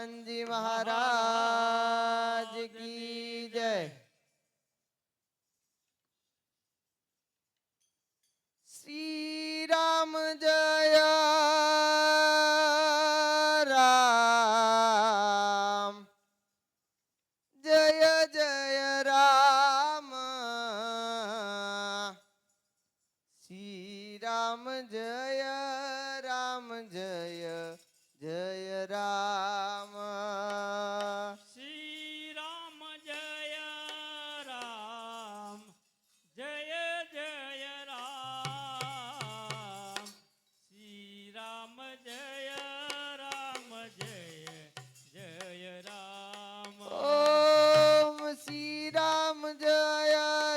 હનુમાનજી મહારાજ કી જય. શ્રી રામ જય રામ, જય જય રામ. શ્રી રામ જય રામ, જય જય રામ. શ્રી રામ જય રામ, જય જય રામ. શ્રી રામ જય રામ, જય જય રામ. ઓમ શ્રી રામ જય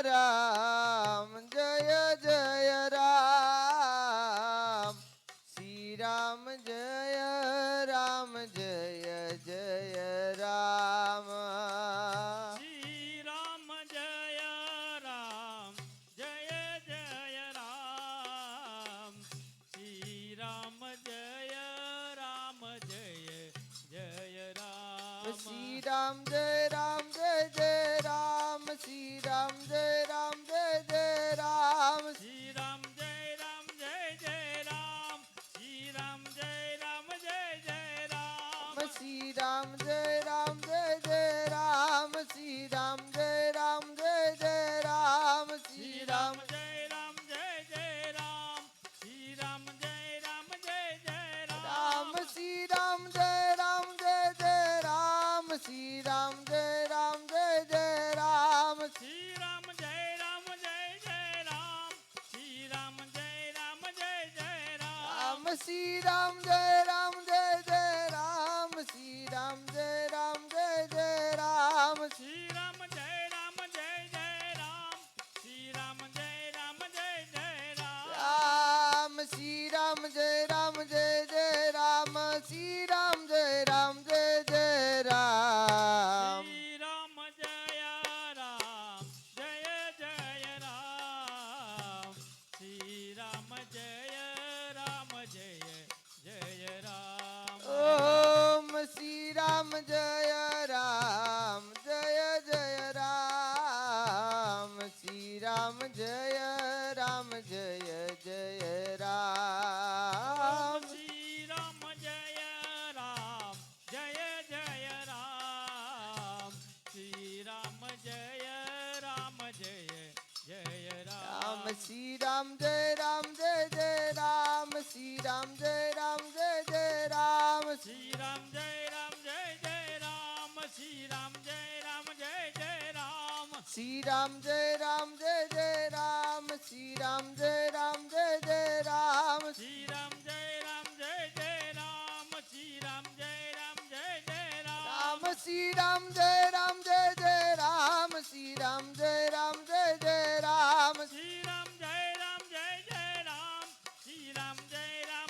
રામ, જય જય રામ. શ્રી રામ જય રામ, જય જય રામ. શ્રી રામ જય રામ, જય જય રામ. શ્રી રામ જય રામ, જય જય રામ. શ્રી રામ જય રામ, જય જય રામ. શ્રી રામ જય રામ, જય જય રામ. શ્રી રામ જય રામ, જય જય રામ. શ્રી રામ જય રામ, જય જય રામ. શ્રી રામ જય રામ, જય જય રામ. શ્રી રામ જય રામ, જય જય રામ. શ્રી શ્રી રામ રામ જય રામ, જય જય રામ. શ્રી રામ જય રામ, જય જય રામ. રામ. શ્રી રામ જય રામ, જય જય રામ. શ્રી રામ જય રામ, જય જય રામ. શ્રી રામ જય રામ, જય જય રામ. શ્રી રામ જય રામ, જય જય રામ. રામ. શ્રી રામ જય રામ, જય જય રામ. શ્રી રામ જય રામ, જય જય રામ. શ્રી રામ જય રામ, જય જય રામ. શ્રી રામ જય રામ, જય જય રામ. રામ. શ્રી રામ જય રામ, જય જય રામ. શ્રી રામ જય રામ, જય જય રામ. શ્રી રામ જય રામ, જય જય રામ. શ્રી રામ જય રામ, જય જય રામ. ઓમ શ્રી રામ જય રામ, જય જય રામ. શ્રી રામ જય રામ, જય જય રામ. શ્રી રામ જય રામ, જય જય રામ. શ્રી રામ જય રામ, જય જય રામ. રામ. શ્રી રામ જય રામ, જય જય રામ. શ્રી રામ જય રામ, જય જય રામ. શ્રી રામ જય રામ, જય જય રામ. શ્રી રામ જય રામ, જય જય રામ. શ્રી રામ જય રામ, જય જય રામ. શ્રી રામ જય રામ, જય જય રામ. શ્રી રામ જય રામ, જય જય રામ. શ્રી રામ જય રામ, જય જય રામ. રામ. શ્રી રામ જય રામ, જય જય રામ. શ્રી રામ જય રામ, જય જય રામ. શ્રી રામ જય રામ, જય જય રામ. શ્રી રામ જય રામ, જય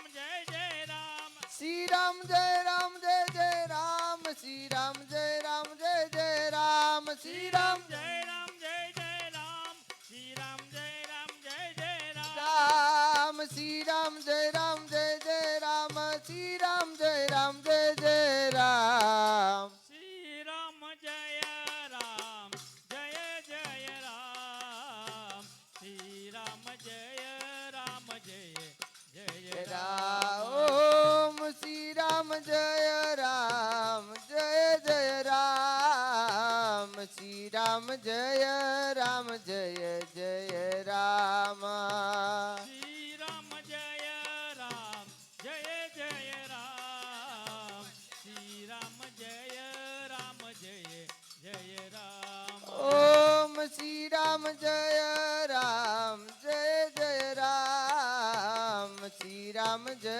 જય રામ. શ્રી રામ જય રામ, જય જય રામ. શ્રી રામ જય રામ, જય જય રામ. શ્રી રામ જય રામ, જય જય રામ. શ્રી રામ જય રામ, જય જય રામ. રામ. શ્રી રામ જય રામ, જય જય રામ. શ્રી રામ જય રામ, જય જય રામ. શ્રી રામ જય રામ, જય જય રામ. શ્રી રામ જય રામ, જય જય રામ. ઓમ શ્રી રામ જય રામ, જય જય રામ. શ્રી રામ જય રામ, જય જય રામ. શ્રી રામ જય રામ, જય જય રામ. શ્રી રામ જય રામ, જય જય રામ. ઓમ શ્રી રામ જય રામ, જય જય રામ. શ્રી રામ જય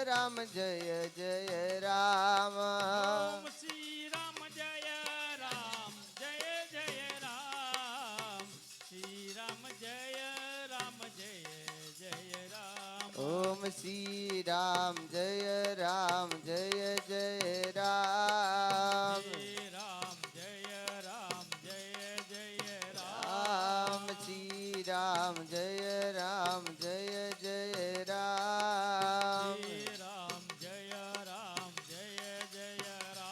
રામ, જય જય રામ. ઓમ શ્રી રામ જય રામ, જય જય રામ. શ્રી રામ જય રામ, જય જય રામ. ઓમ શ્રી રામ જય રામ, જય જય રામ. શ્રી રામ જય રામ, જય જય રામ. રામ. શ્રી રામ જય રામ, જય જય રામ. શ્રી રામ જય રામ, જય જય રામ.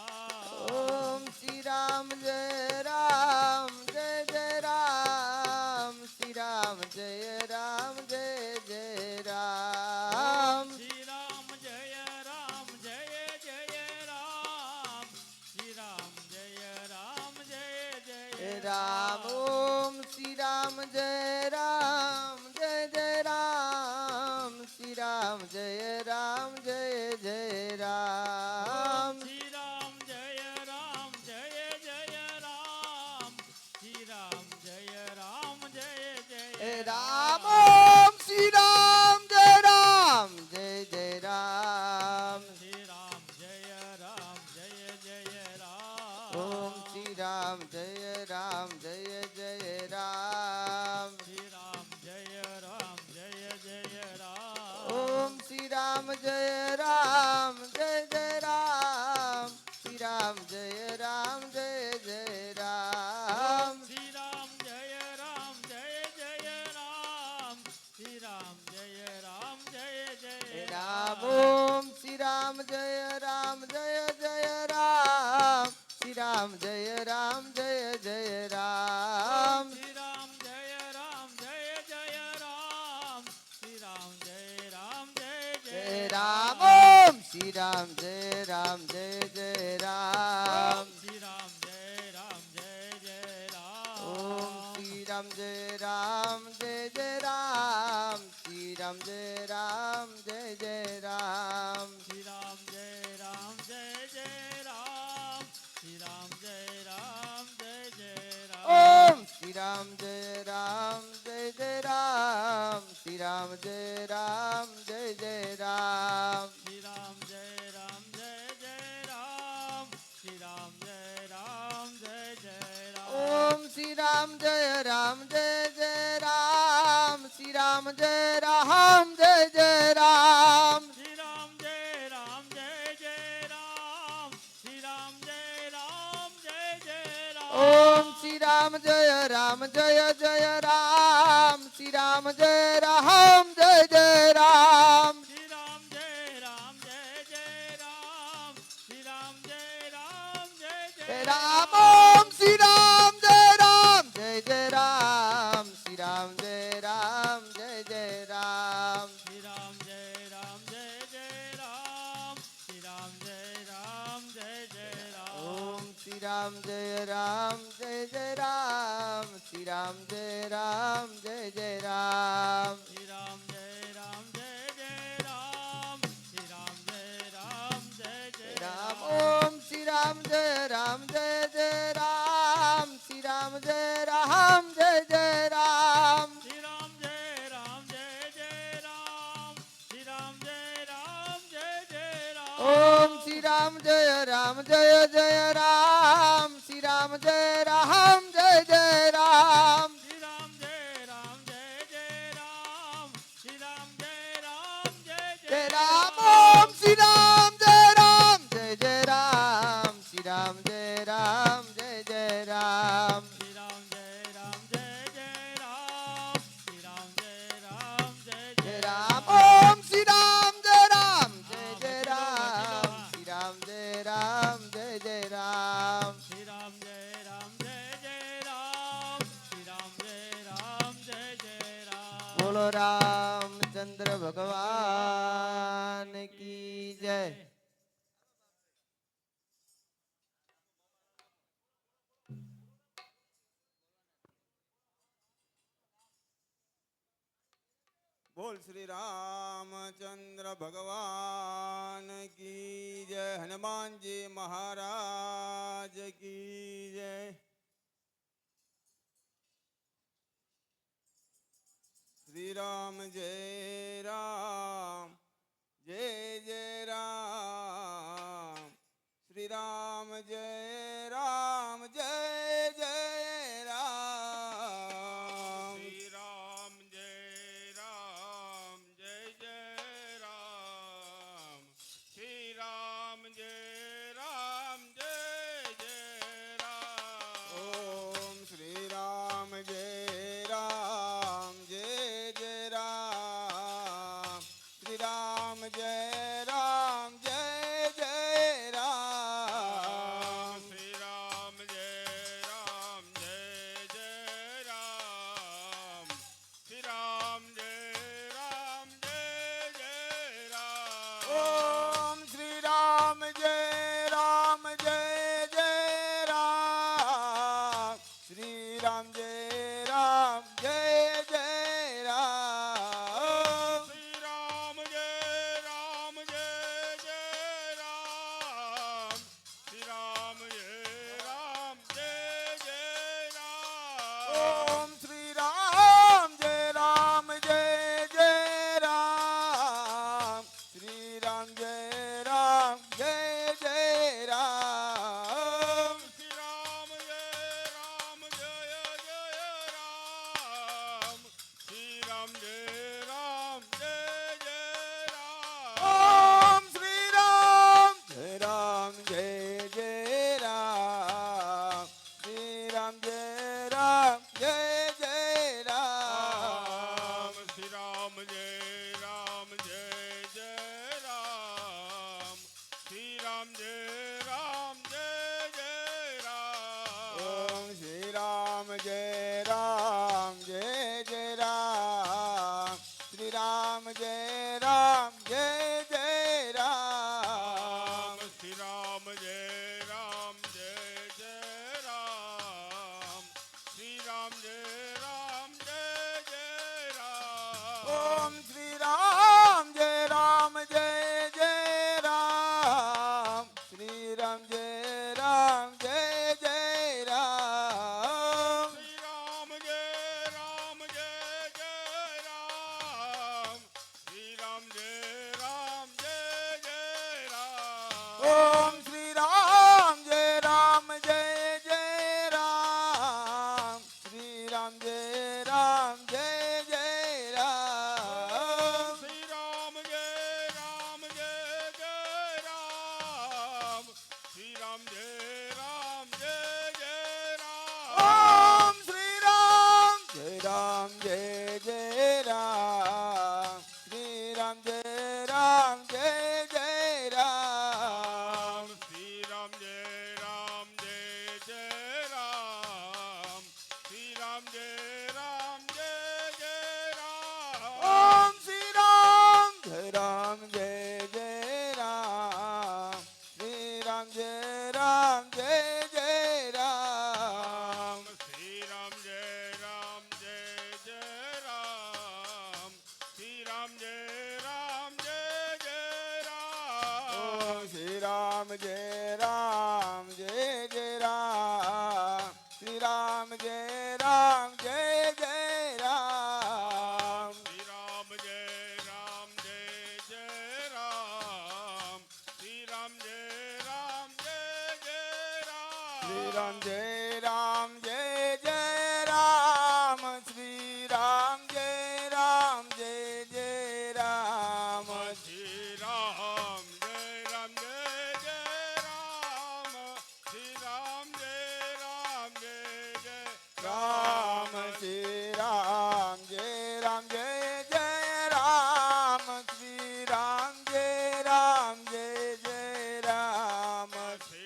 રામ ઓમ શ્રી રામ જય રામ જય જય રામ શ્રી રામ જય રામ જય જય રામ શ્રી રામ જય રામ જય જય રામ શ્રી રામ જય રામ જય જય રામ ઓમ શ્રી રામ જય રામ જય જય રામ શ્રી રામ જય રામ જય જય રામ ઓમ શ્રી રામ જય રામ જય જય રામ શ્રી રામ જય રામ જય જય રામ ઓમ શ્રી રામ જય રામ જય જય રામ શ્રી રામ જય રામ જય જય રામ શ્રી રામ જય રામ જય જય રામ શ્રી રામ જય રામ જય જય રામ ઓમ શ્રી રામ જય રામ જય જય રામ શ્રી રામ જય રામ જય જય રામ શ્રી રામ જય રામ જય જય રામ શ્રી રામ જય રામ જય જય રામ ઓમ શ્રી રામ જય રામ જય જય રામ શ્રી રામ જય રામ જય જય રામ ઓમ શ્રી રામ જય રામ જય જય રામ શ્રી રામ જય રામ જય જય રામ શ્રી રામ જય રામ જય જય રામ શ્રી રામ જય રામ જય જય રામ ઓમ શ્રી રામ જય રામ જય જય રામ શ્રી રામ જય રામ જય જય રામ શ્રી રામ જય રામ જય જય રામ શ્રી રામ જય રામ જય જય રામ ઓમ શ્રી રામ જય રામ જય જય રામ શ્રી રામ જય રામ જય જય રામ શ્રી રામ જય રામ જય જય રામ શ્રી રામ જય રામ જય જય રામ ઓમ શ્રી રામ જય રામ જય જય રામ શ્રી રામ જય રામ જય જય રામ શ્રી રામ જય રામ જય જય રામ શ્રી રામ જય રામ જય જય રામ ઓમ શ્રી રામ જય રામ જય જય રામ શ્રી રામ જય રામ જય જય રામ શ્રી રામ જય રામ જય જય રામ શ્રી રામ જય રામ જય જય રામ ઓમ શ્રી રામ જય રામ જય જય રામ શ્રી રામ જય રામ જય જય રામ શ્રી રામ જય રામ જય જય રામ શ્રી રામ જય રામ જય જય રામ ઓમ શ્રી રામ જય રામ જય જય રામ શ્રી રામ જય રામ જય જય રામ શ્રી રામ જય રામ જય જય રામ શ્રી રામ જય રામ જય જય રામ ઓમ શ્રી રામ જય રામ જય જય રામ શ્રી રામ જય રામ જય જય રામ શ્રી રામ જય રામ જય જય રામ શ્રી રામ જય રામ જય જય જય રામ ઓમ શ્રી રામ જય રામ જય જય રામ શ્રી રામ જય રામ જય જય રામ શ્રી રામ જય રામ જય જય રામ શ્રી રામ જય રામ જય જય જય રામ ઓમ શ્રી રામ જય રામ જય જય રામ શ્રી રામ જય રામ જય જય રામ શ્રી રામ જય રામ જય જય રામ શ્રી રામ જય રામ જય જય રામ બોલો રામચંદ્ર ભગવાન કી જય बोल श्री रामचंद्र भगवान की जय हनुमान जी महाराज की जय श्री राम जय राम जय जय राम श्री राम जय राम जय जय राम श्री राम जय राम जय जय राम श्री राम जय राम जय जय राम ओम श्री राम जय राम जय जय राम श्री राम जय राम जय जय राम श्री राम जय જય રામ જય જય રામ શ્રી રામ જય રામ જય જય રામ ઓમ શ્રી રામ જય રામ જય જય રામ શ્રી રામ જય રામ જય જય રામ શ્રી રામ જય રામ જય જય રામ શ્રી રામ જય રામ જય જય રામ ઓમ શ્રી રામ જય રામ જય જય રામ શ્રી રામ જય રામ જય જય રામ શ્રી રામ જય રામ જય જય રામ શ્રી રામ જય રામ જય જય રામ ઓમ શ્રી રામ જય રામ જય જય રામ શ્રી રામ જય રામ જય જય રામ શ્રી રામ જય રામ જય જય રામ શ્રી રામ જય રામ જય જય રામ ઓમ શ્રી રામ જય રામ જય જય રામ શ્રી રામ જય રામ જય જય રામ શ્રી રામ જય રામ જય જય રામ શ્રી રામ જય રામ જય જય રામ ઓમ શ્રી રામ જય રામ જય જય રામ શ્રી રામ જય રામ જય જય રામ શ્રી રામ જય રામ જય જય રામ શ્રી રામ જય રામ જય જય શ્રી રામ રામ જય રામ જય જય રામ શ્રી રામ જય રામ જય જય રામ શ્રી રામ જય રામ જય જય રામ શ્રી રામ જય રામ જય જય રામ શ્રી રામ જય રામ જય જય રામ શ્રી રામ જય રામ જય જય રામ શ્રી રામ જય રામ જય જય રામ શ્રી રામ જય રામ જય જય રામ રામ શ્રી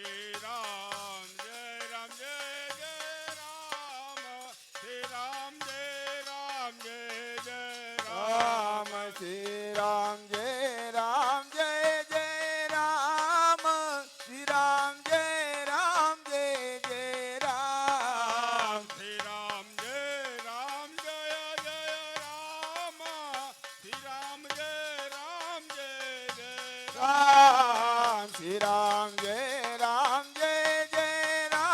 રામ જય રામ જય જય રામ શ્રી રામ જય રામ જય જય રામ શ્રી રામ જય રામ જય જય રામ શ્રી રામ જય રામ જય જય રામ શ્રી રામ જય રામ જય જય રામ શ્રી રામ જય રામ જય જય રામ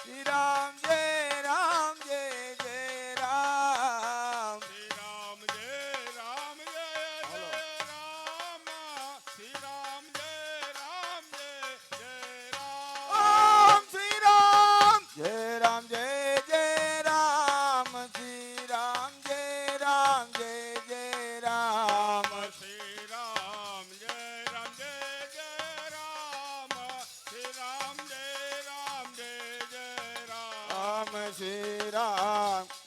શ્રી રામ જય રામ જય જય રામ શ્રી રામ જય રામ જય જય રામ ઓમ શ્રી રામ જય રામ જય જય રામ શ્રી રામ જય રામ જય જય રામ શ્રી રામ જય રામ જય જય રામ શ્રી રામ જય રામ જય જય રામ રામ શ્રી રામ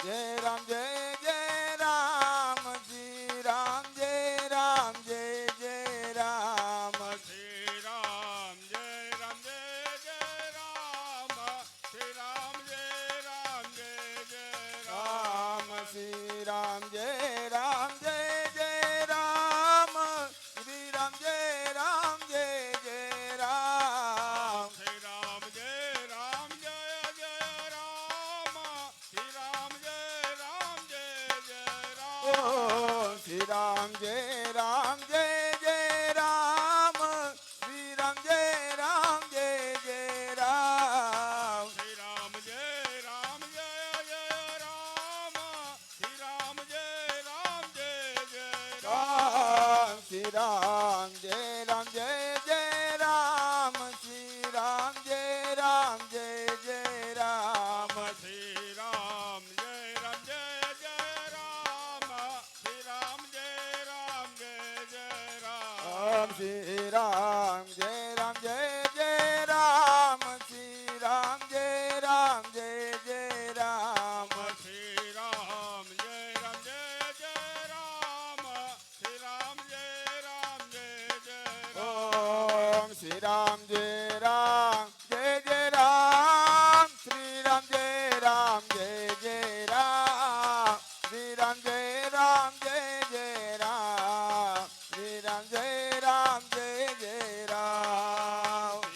જય રામ જય જય રામ શ્રી રામ જય રામ જય જય રામ શ્રી રામ જય રામ જય જય રામ શ્રી રામ જય રામ જય જય રામ શ્રી રામ જય રામ જય જય રામ શ્રી રામ જય રામ જય જય રામ શ્રી રામ જય રામ જય જય રામ શ્રી રામ જય રામ જય જય રામ ઓ શ્રી રામ જય રામ જય જય રામ શ્રી રામ જય રામ જય જય રામ શ્રી રામ જય રામ જય જય રામ શ્રી રામ જય રામ જય જય રામ રામ શ્રી રામ જય રામ જય જય રામ શ્રી રામ જય રામ જય જય રામ શ્રી રામ જય રામ જય જય રામ શ્રી રામ જય રામ જય જય રામ શ્રી રામ જય રામ જય જય રામ શ્રી રામ જય રામ જય જય રામ શ્રી રામ જય રામ જય જય રામ શ્રી રામ જય રામ જય જય રામ ઓમ શ્રી રામ જય રામ જય જય રામ શ્રી રામ જય રામ જય જય રામ શ્રી રામ જય રામ જય જય રામ શ્રી રામ જય રામ જય જય રામ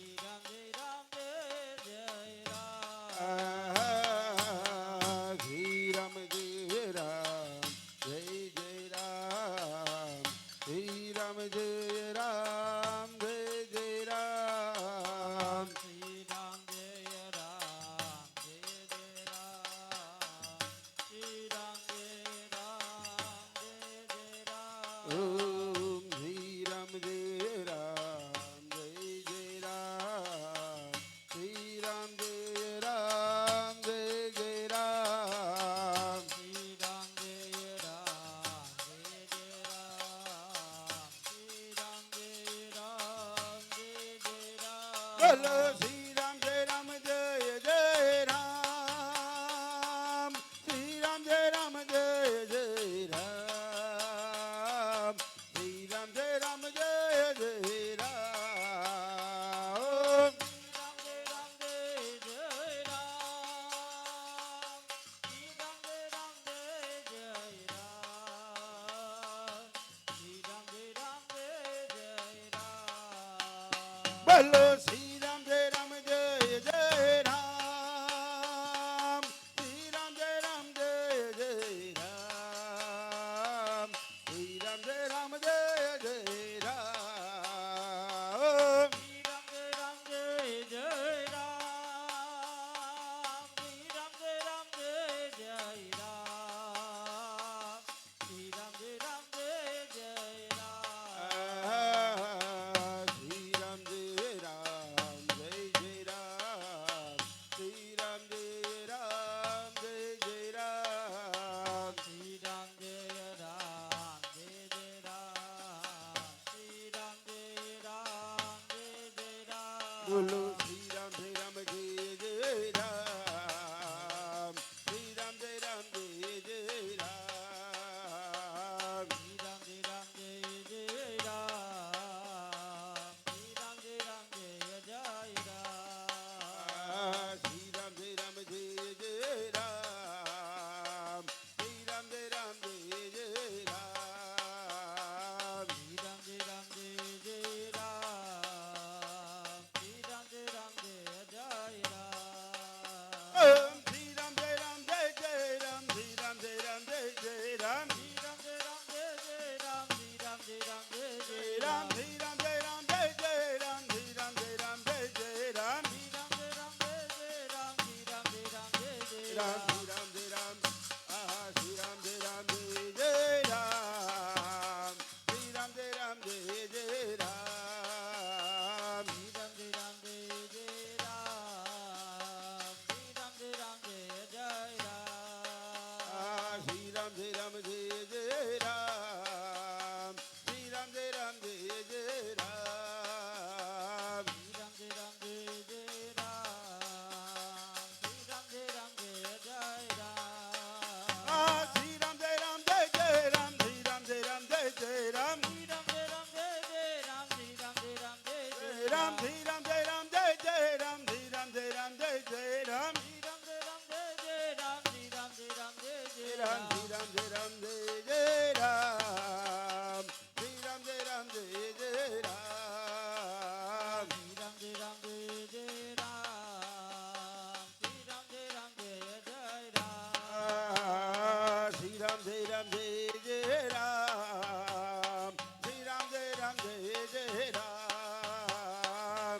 બોલો શ્રી રામ જય રામ જય જય રામ શ્રી રામ જય રામ જય જય રામ શ્રી રામ જય રામ જય જય રામ બોલો શ્રી રામ જય રામ જય જય રામ શ્રી રામ જય રામ જય જય રામ શ્રી રામ જય રામ જય જય રામ શ્રી રામ જય રામ જય જય રામ શ્રી રામ જય રામ જય જય રામ બોલો શ્રી રામ જય રામ જય જય રામ શ્રી રામ જય રામ જય જય રામ શ્રી રામ જય રામ જય જય રામ શ્રી રામ જય રામ જય જય રામ ઓમ શ્રી રામ જય રામ જય જય રામ શ્રી રામ જય રામ જય જય રામ રામ શ્રી રામ જય રામ જય જય રામ શ્રી રામ જય રામ જય જય રામ રામ શ્રી રામ જય રામ આહા શ્રી રામ જય રામ જય જય રામ શ્રી રામ જય રામ જય જય રામ આહા શ્રી રામ જય રામ જય જય રામ શ્રી રામ જય રામ જય જય રામ આહા શ્રી રામ જય રામ જય જય રામ શ્રી રામ જય રામ જય જય રામ રામ શ્રી રામ જય રામ જય જય રામ શ્રી રામ જય રામ જય જય રામ રામ શ્રી રામ જય રામ જય જય રામ શ્રી રામ જય રામ જય જય રામ શ્રી રામ જય રામ જય જય રામ આહા શ્રી રામ જય રામ જય જય રામ શ્રી રામ જય રામ જય જય રામ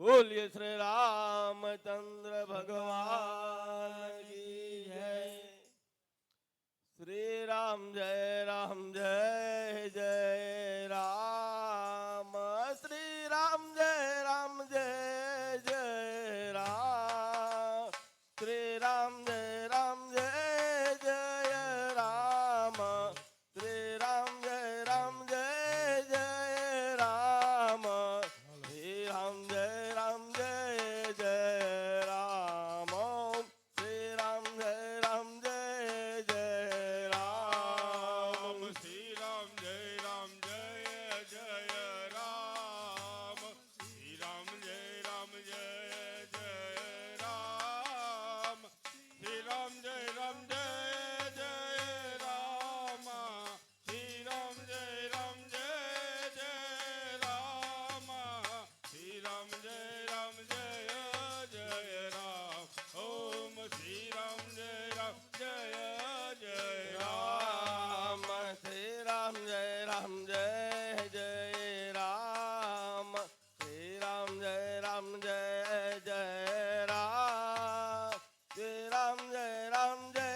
બોલીએ શ્રી રામચંદ્ર ભગવાન કી જય. શ્રી રામ જય રામ જય જય રામ. શ્રી રામ જય રામ જય જય રામ. શ્રી રામ જય રામ જય જય રામ. શ્રી રામ જય રામ જય જય રામ. શ્રી રામ જય રામ જય જય રામ. શ્રી રામ જય રામ જય જય રામ. શ્રી રામ જય રામ જય જય રામ. શ્રી રામ જય રામ જય જય રામ. શ્રી રામ જય રામ જય જય રામ. શ્રી રામ જય રામ જય જય રામ. શ્રી રામ જય રામ જય જય રામ. ઓમ શ્રી રામ જય રામ જય જય રામ. શ્રી રામ જય રામ જય જય રામ. શ્રી રામ જય રામ જય જય રામ. શ્રી રામ જય રામ જય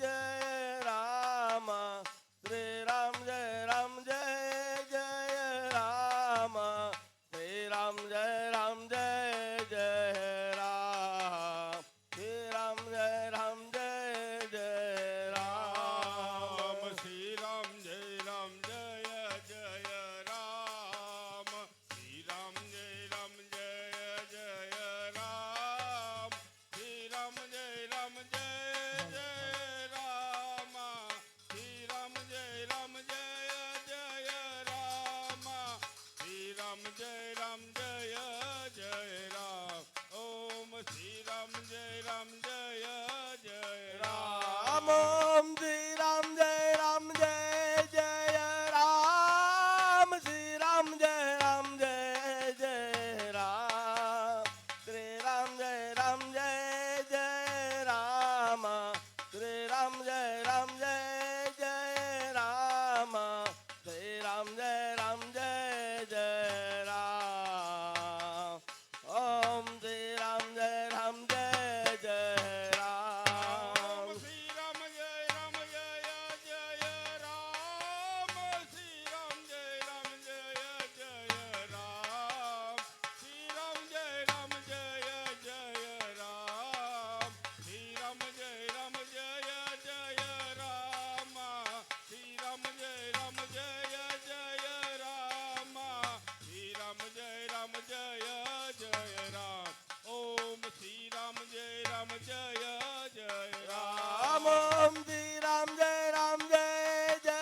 જય રામ. શ્રી રામ જય રામ જય જય રામ. શ્રી રામ જય રામ જય જય રામ. શ્રી રામ જય રામ જય જય રામ. શ્રી રામ જય રામ જય જય રામ. શ્રી રામ જય રામ જય જય રામ. શ્રી રામ જય રામ જય જય રામ. શ્રી રામ જય રામ જય જય રામ. શ્રી રામ જય રામ જય જય રામ. ઓમ શ્રી રામ જય રામ જય જય રામ. ઓમ શ્રી રામ જય રામ જય જય રામ. શ્રી રામ જય રામ જય જય રામ. શ્રી રામ જય રામ જય જય રામ. શ્રી રામ જય રામ જય જય રામ. શ્રી રામ જય રામ જય જય રામ. ઓમ શ્રી રામ જય રામ જય જય રામ. શ્રી રામ જય રામ જય જય રામ. શ્રી રામ જય રામ જય જય રામ. શ્રી રામ જય રામ જય જય રામ. શ્રી રામ જય રામ જય જય રામ. શ્રી રામ જય રામ જય જય રામ. શ્રી રામ જય રામ જય જય રામ. ઓમ શ્રી રામ જય રામ જય જય રામ. ઓમ શ્રી રામ જય રામ જય જય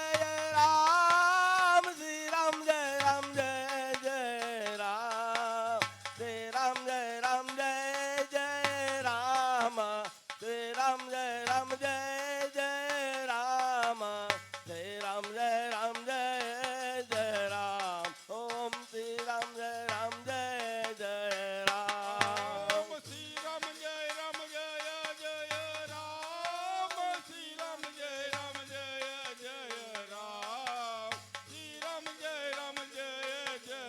રામ. શ્રી રામ જય રામ જય જય રામ. શ્રી રામ જય રામ જય જય રામ. શ્રી રામ જય રામ જય જય રામ. શ્રી રામ જય રામ જય જય રામ. ઓમ શ્રી રામ જય રામ જય જય રામ. ઓમ શ્રી રામ જય રામ જય જય રામ. શ્રી રામ જય રામ જય જય રામ. શ્રી રામ જય રામ જય જય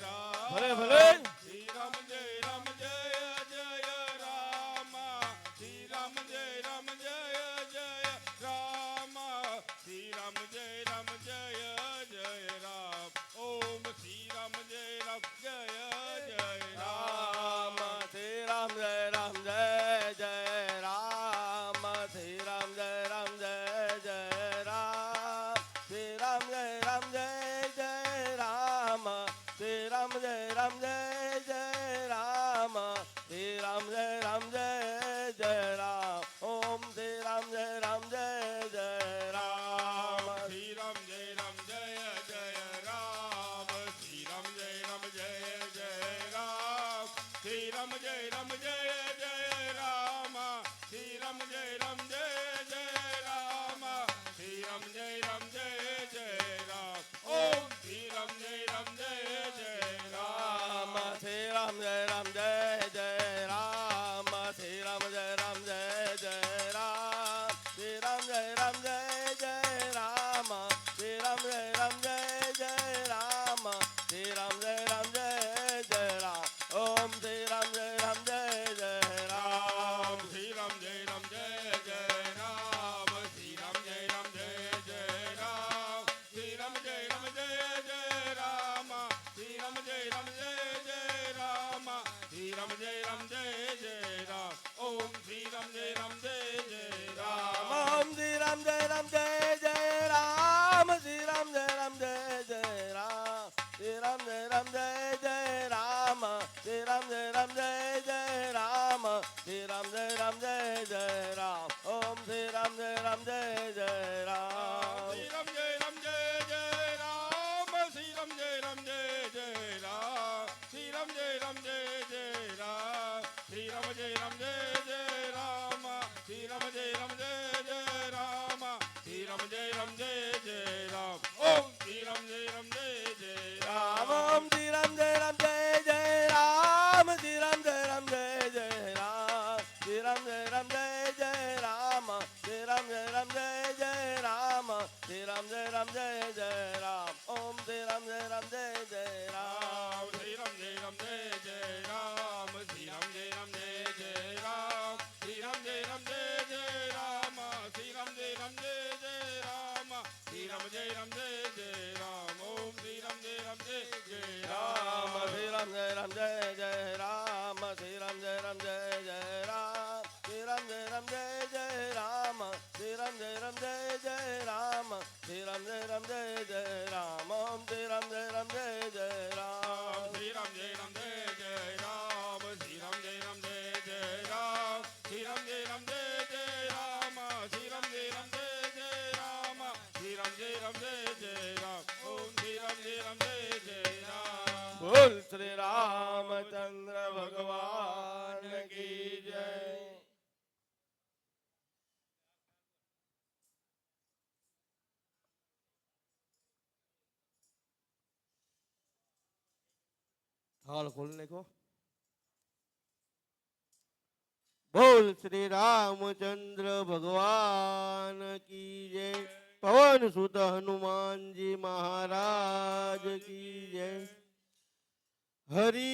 રામ. ભલે ભલે. શ્રી રામ જય રામ જય જય રામ. શ્રી રામ જય રામ જય જય રામ. શ્રી રામ જય રામ જય જય રામ. ઓમ શ્રી રામ જય રામ જય જય રામ. રામ. શ્રી રામ જય રામ જય જય રામ. શ્રી રામ જય રામ જય જય રામ. શ્રી રામ જય રામ જય જય રામ. શ્રી રામ જય રામ જય જય રામ ઓમ શ્રી રામ જય રામ જય જય રામ ઓમ શ્રી રામ જય રામ જય જય રામ શ્રી રામ જય રામ જય જય રામ શ્રી રામ જય રામ જય જય રામ શ્રી રામ જય રામ જય જય રામ શ્રી રામ જય રામ જય જય રામ ઓમ શ્રી રામ જય રામ જય જય રામ શ્રી રામ જય રામ જય જય રામ શ્રી રામ જય રામ જય જય રામ શ્રી રામ જય રામ જય જય રામ શ્રી રામ જય રામ જય જય રામ શ્રી રામ જય રામ જય જય રામ શ્રી રામ જય રામ જય જય રામ ઓમ શ્રી રામ જય રામ જય જય રામ રામ ઓમ શ્રી રામ જય રામ જય જય રામ શ્રી રામ જય રામ જય જય રામ શ્રી રામ જય રામ જય જય રામ શ્રી રામ જય રામ જય જય રામ શ્રી રામ જય રામ જય જય રામ ઓમ શ્રી રામ જય રામ જય જય રામ શ્રી રામ જય રામ જય જય રામ શ્રી રામ જય રામ જય જય રામ શ્રી રામ જય રામ જય જય રામ શ્રી રામ જય રામ જય જય રામ શ્રી રામ જય રામ જય જય રામ ઓમ શ્રી રામ જય રામ જય જય રામ રામ શ્રી રામ જય રામ જય જય રામ શ્રી રામ જય રામ જય જય રામ શ્રી રામ જય રામ જય જય રામ શ્રી રામ જય રામ જય જય રામ શ્રી રામ જય રામ જય જય રામ ઓમ શ્રી રામ જય રામ જય જય રામ શ્રી રામ જય રામ જય જય રામ શ્રી રામ જય રામ જય જય રામ શ્રી રામ જય રામ જય જય રામ શ્રી રામ જય રામ જય જય રામ શ્રી રામ જય રામ જય જય રામ ઓમ શ્રી રામ જય રામ જય જય રામ બોલ શ્રી રામચંદ્ર ભગવાન કી જય થાળ ખોલી નાખો બોલ શ્રી રામચંદ્ર ભગવાન કી જય પવન સુત હનુમાનજી મહારાજ કી જય હરિ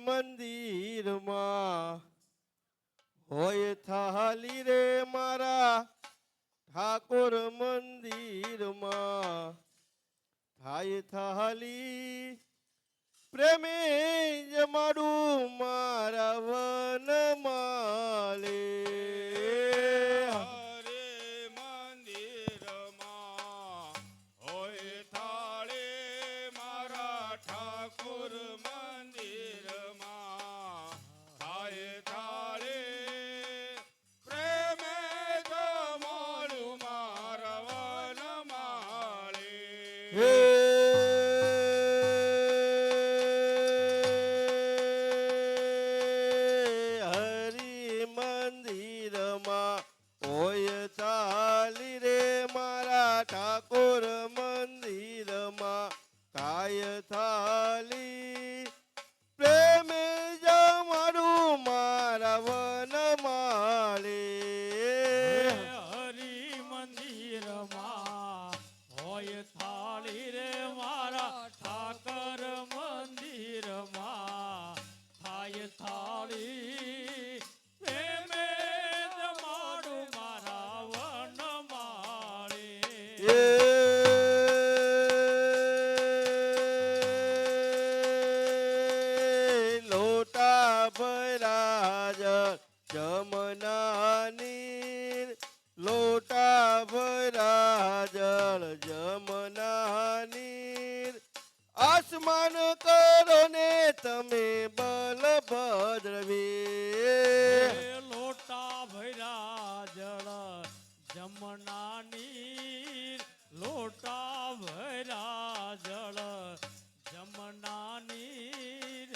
મંદિરમાં હોય થાલી રે મારા ઠાકોર મંદિરમાં થાય થાલી પ્રેમે જમાડું મારા વન માલે હરે મંદિરમાં હોય થાળે મારા ઠાકોર મંદિરમાં થાય થાળે પ્રેમે જમાડું મારા વનમાળે હે હરિ મંદિરમાં હોય ચાલી રે મારા ઠાકોર મંદિરમાં કાય થાલી પ્રેમે જમાડું મારા વન માલે હરિ મંદિરમાં હોય થાળી રે મારા ઠાકર મંદિરમાં થાય થાળી પ્રેમે જમાડું મારા વનમાળે લોટા ભરાજ જમના નીર લોટા ભરાજ જમના નીર આસમાન કરો ને તમે બલભદ્રવીર લોટા ભર્યા જળ જમના નીર લોટા ભર્યા જળ જમના નીર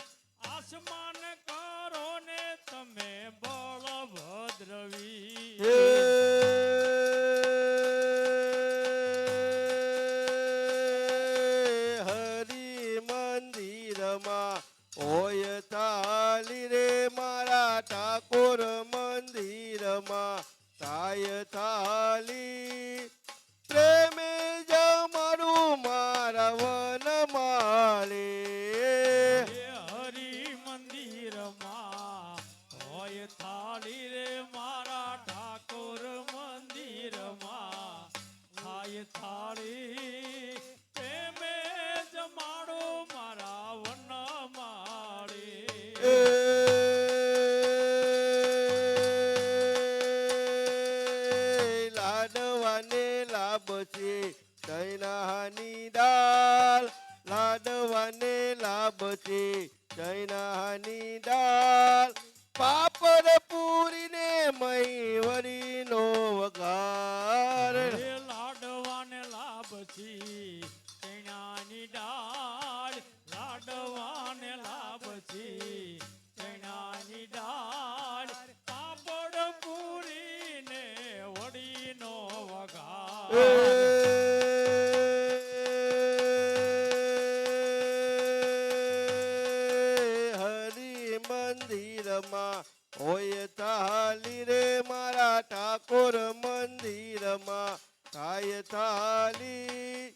આસમાન કરો ને તમે બળભદ્રવીર હે હરિ મંદિરમાં હોય થાલી રે મારા ઠાકોર મંદિરમાં થાય થાલી પ્રેમે જમાડું મારા વન માલે હરિ મંદિરમાં હોય થાળી રે મારા ઠાકોર મંદિરમાં થાય થાળી પ્રેમે જમાડો મારા વનમાળે હરિ મંદિરમાં હોય થાલી રે મારા ઠાકોર મંદિરમાં થાય થાલી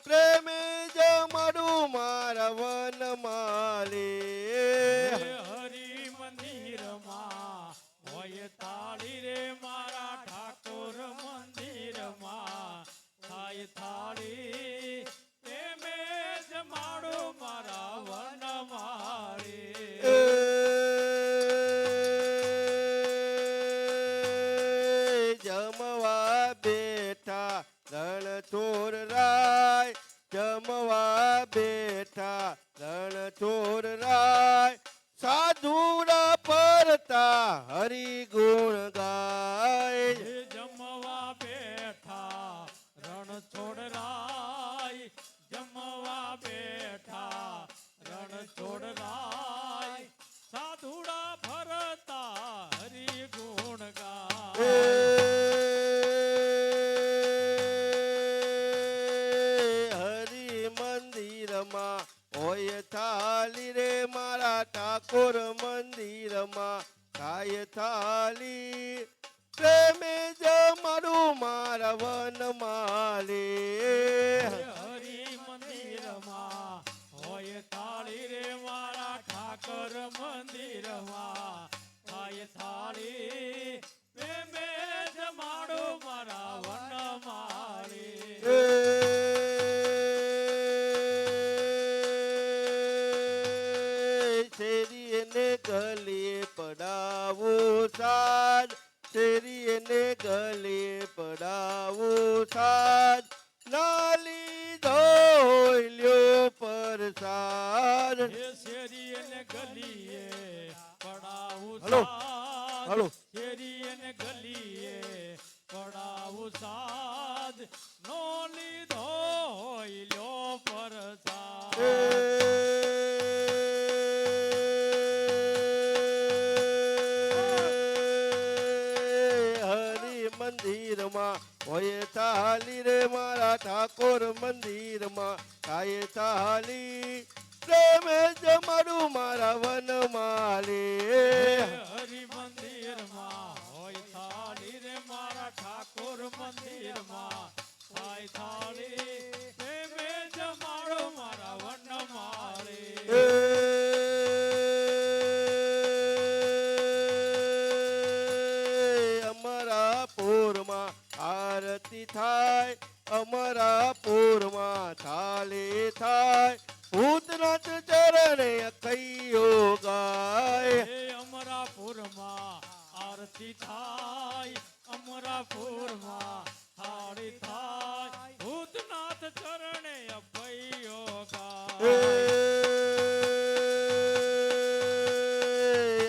પ્રેમે જમડું મારા વન માલે હરી મંદિરમાં હોય થાળી રે મારા ઠાકોર મંદિરમાં થાય થાળી પ્રેમે જમાડો મારા વનમાળી જમવા બેઠા રણછોડ રાય જમવા બેઠા રણછોડ રાય સાધુડા પરતા હરિ ગુણ ગાય જમવા બેઠા રણ છોડ રાય જમવા બેઠા રણ છોડ રાય સાધુડા ફરતા હરિ ગુણ એ ગાય હરિ મંદિરમાં હોય થાલી રે મારા ઠાકોર મંદિરમાં થાય થાલી પ્રેમે જમડું મારા વન માલે હરિ મંદિરમાં હોય થાળી રે મારા ઠાકર મંદિરમાં થાય થાળી પ્રેમે જમાડો મારા વનમાળી શેરી ને ગલી પડાવું સાજ શેરી ને ગલી પડાવું સાજ નાલી ધોઈલ્યો પરસાદ એ શેરી અને ગલીએ પડાવું હલો, સાદ હલો. શેરી અને ગલીએ પડાવું સાદ નો લીધો હોય લ્યો પરસાદ હરિ મંદિરમાં હોય થાલી રે મારા ઠાકોર મંદિરમાં થાય થાલી પ્રેમે જમડું મારા વન માલે હરિ મંદિરમાં હોય થાળી રે મારા ઠાકોર મંદિરમાં થાય થાળી પ્રેમે જમાડો મારા વનમાળી અમરાપુરમાં આરતી થાય અમરાપુરમાં થાળી થાય ભૂતનાથ ચરણે કૈયો ગાય હે અમરાપુરમાં આરતી થાય અમરાપુરમાં થાળી થાય ભૂતનાથ ચરણે અભયો ગાય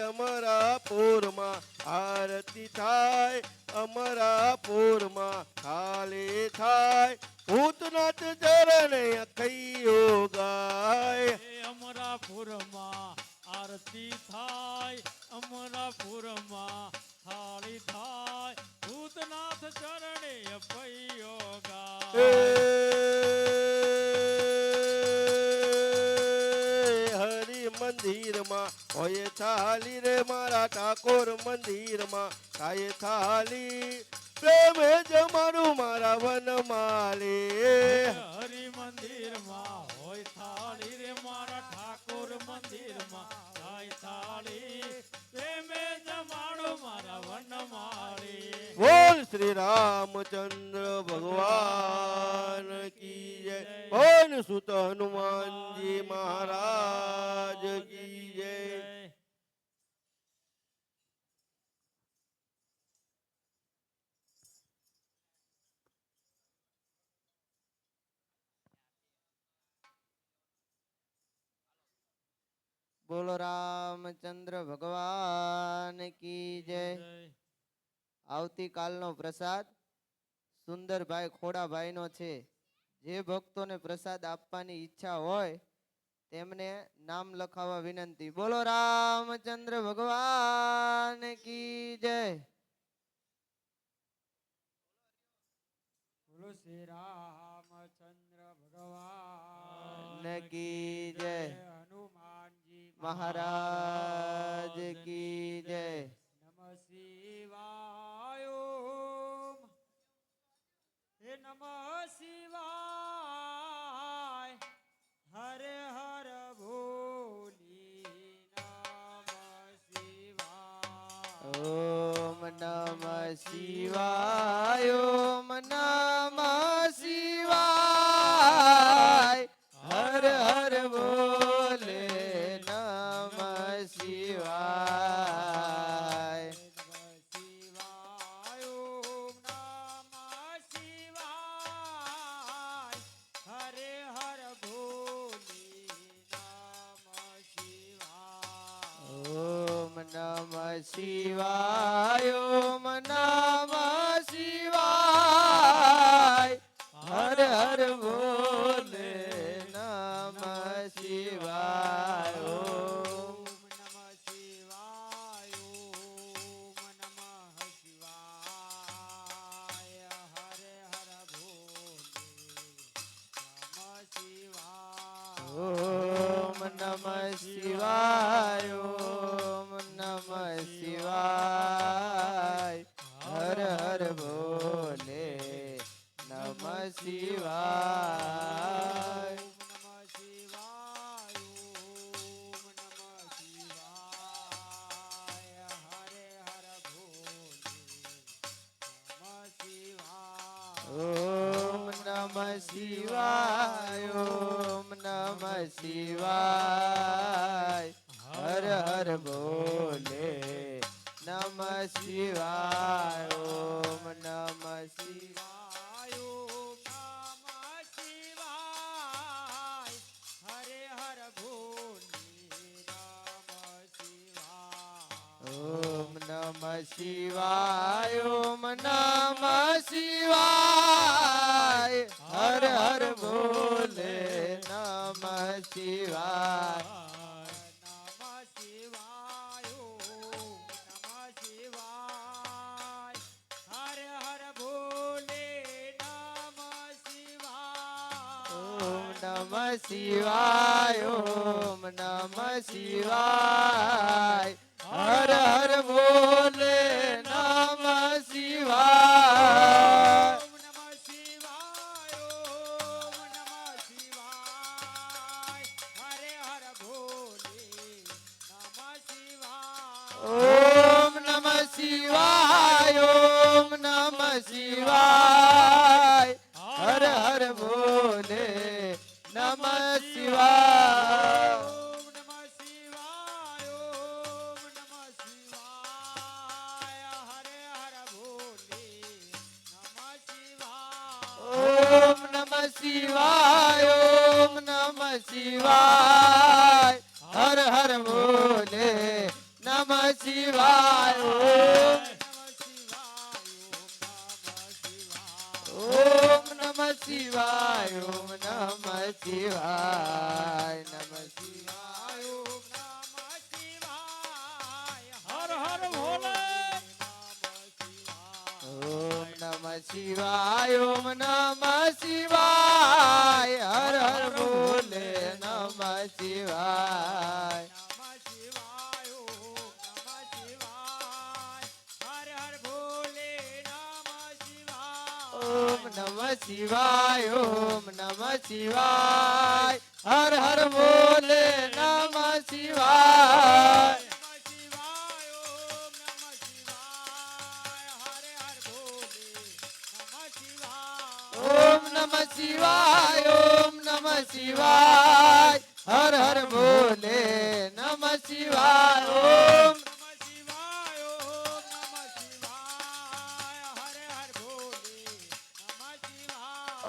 અમરાપુરમાં આરતી થાય અમરાપુરમાં થાળી થાય ભૂતનાથ ચરણે કૈયો ગાય હે અમરાપુરમાં આરતી થાય અમરાપુરમાં થાળી થાય ભૂતનાથ ચરણે અભયો ગાય હરિ મંદિરમાં હોય થાલી રે મારા ઠાકોર મંદિરમાં થાય થાલી પ્રેમે જમાડું મારા વન માલે હરિ મંદિરમાં હોય થાળી રે મારા ઠાકોર મંદિરમાં થાય થાળી પ્રેમે જમાડો મારા વનમાળી બોલ શ્રી રામચંદ્ર ભગવાન કી જય પવન સુત હનુમાનજી મહારાજ કી જય બોલો રામચંદ્ર ભગવાન કી જય આવતીકાલનો પ્રસાદ સુંદરભાઈ ખોડાભાઈનો છે. જે ભક્તોને પ્રસાદ આપવાની ઈચ્છા હોય તેમને નામ લખાવવા વિનંતી. બોલો રામચંદ્ર ભગવાન કી જય. બોલો બોલો શ્રી રામચંદ્ર ભગવાન કી જય હનુમાનજી મહારાજ કી જય નમ શિવાય ઓમ. હે નમ શિવાય હરે હર ભોલી નમ શિવાય ઓમ નમ શિવાય ઓમ નમ શિવાય હર હર બોલે નમ શિવાય શિવાય ઓમ નમઃ શિવાય હરે હર ભોલી નમઃ શિવાય ઓમ નમ શિવાય ઓમ નમ શિવાય હર હર બોલે નમ શિવાય ઓમ નમઃ શિવાય ઓમ નમઃ શિવાય હરે હર ભોલે નમઃ શિવાય ઓમ નમ શિવાય ઓમ નમ શિવાય હર હર બોલે નમ શિવાય નમઃ શિવાય ઓમ નમઃ શિવાય હરે હર ભોલે નમઃ શિવાય ઓમ નમ શિવાય ઓમ નમ શિવાય હર હર બોલે નમ શિવાય ઓમ નમ શિવાય ઓમ નમઃ ઓમ નમ શિવાય શિવાય હરે હર ભોલે નમઃ શિવાય ઓમ નમ શિવાય હર હર બોલે નમ શિવાય નમઃ શિવાય ઓમ નમઃ શિવાય હરે હર ભોલે નમઃ શિવાય ઓમ નમ શિવાય ઓમ નમ શિવાય હર હર બોલે નમ શિવાય ઓમ નમઃ શિવાય ઓમ નમઃ શિવાય હરે હર ભોલે નમઃ શિવાય ઓમ નમ શિવાય ઓમ નમ શિવાય હર હર બોલે નમ શિવાય ઓમ નમઃ શિવાય ઓમ નમઃ શિવાય હરે હર ભોલે નમઃ શિવાય ઓમ નમ શિવાય ઓમ નમ શિવાય હર હર બોલે નમ શિવાય ઓમ નમ શિવાય ઓમ નમ શિવાય નમ શિવાય હર હર ભોલે ઓમ નમ શિવાય ઓમ નમ શિવાય હર હર બોલે નમ શિવાય ઓમ નમ શિવાય ઓમ નમ શિવાય હર હર બોલે નમ શિવાય ઓમ નમ શિવાય ઓમ નમ શિવાય હર હર બોલે નમ શિવાય ઓમ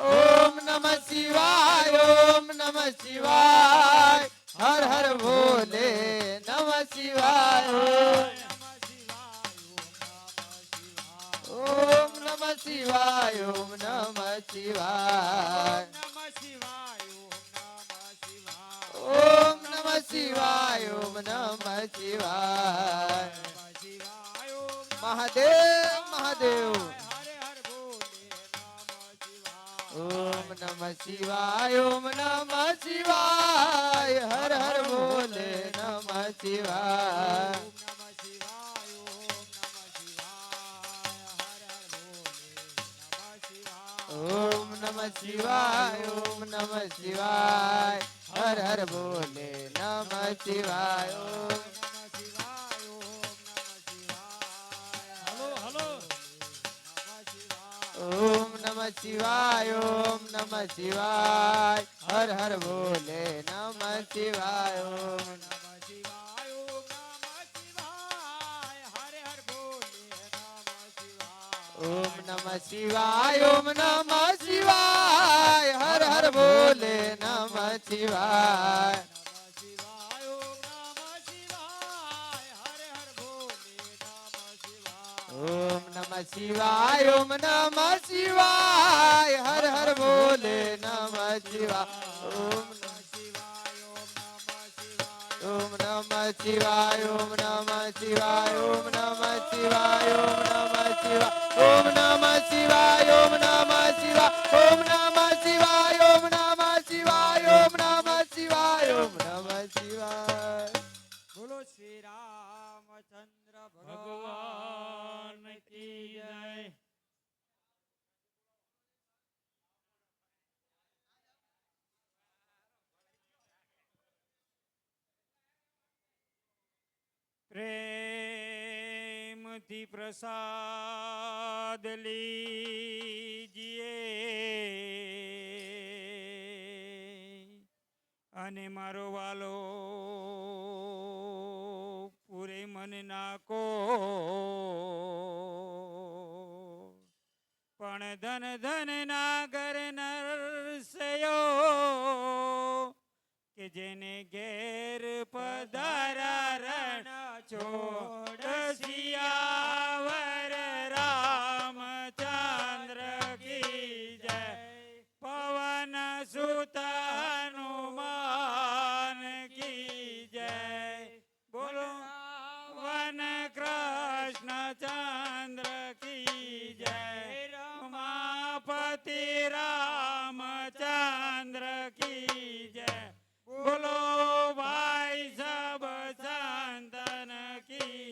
ઓમ નમ શિવાય ઓમ નમ શિવાય હર હર બોલે નમ શિવાય ઓમ નમ શિવાય ઓમ નમ શિવાય ઓમ નમ શિવાય ઓમ નમ શિવાય મહાદેવ મહાદેવ હરે હર ભોલે નમઃ શિવાય ઓમ નમઃ શિવાય ઓમ નમઃ શિવાય હર હર બોલે નમઃ શિવાય ઓમ નમઃ શિવાય ઓમ નમઃ શિવાય હર હર બોલે નમઃ શિવાય ઓમ નમઃ શિવાય ઓમ નમઃ શિવાય હર હર બોલે નમઃ શિવાય ઓમ હલો હલો ઓમ નમઃ શિવાય ઓમ નમઃ શિવાય હર હર બોલે નમઃ શિવાય ઓમ નમઃ શિવાય ઓમ નમઃ શિવાય હર હર બોલે નમઃ શિવાય ઓમ નમઃ શિવાય ઓમ નમઃ શિવાય હર હર બોલે નમઃ શિવાય ઓમ નમઃ શિવાય ઓમ નમઃ શિવાય હર હર બોલે નમઃ શિવાય ઓમ નમઃ શિવાય ઓમ નમઃ શિવાય ઓમ નમઃ શિવાય ઓમ નમઃ શિવાય ઓમ નમઃ શિવાય ઓમ નમઃ શિવાય ઓમ નમઃ શિવાય ઓમ નમઃ શિવાય ઓમ નમઃ શિવાય ઓમ નમઃ શિવાય બોલો શ્રી રામચંદ્ર ભગવાન કી જય પ્રેમથી પ્રસાદ લીજીએ અને મારો વાલો પૂરે મન નાખો પણ ધન ધન ના ઘર નરસયો કે જેને ઘેર પધારા રણ છોડ સિયાવર રામચંદ્ર કી જય પવન સુત હનુમાન કી જય બોલો વન કૃષ્ણચંદ્ર કી જય રમાપતિ રામચંદ્ર કી જય બોલો ભાઈ સબ સંતન કી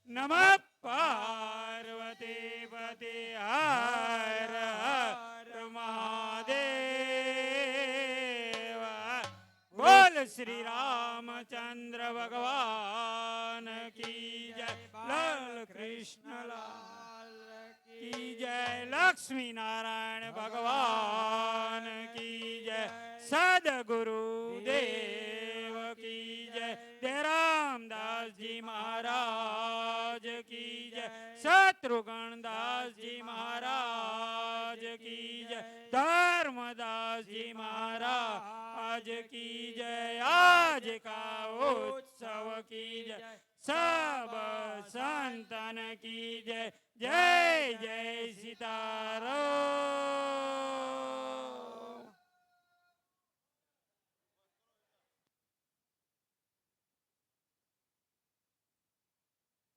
નમઃ પાર્વતી પતિ હર હર મહાદેવ બોલ શ્રી રામચંદ્ર ભગવાન કી જય લાલ કૃષ્ણ લાલ કી જય લક્ષ્મી નારાયણ ભગવાન કી જય સદગુરુ દેવ કી જય જય રામદાસજી મહારાજ કી જય શત્રુઘ્નદાસજી મહારાજ કી જય ધર્મદાસજી મહારાજ કી જય આજ કા उत्सव की जय सब संतन की जय जय जय सीताराम।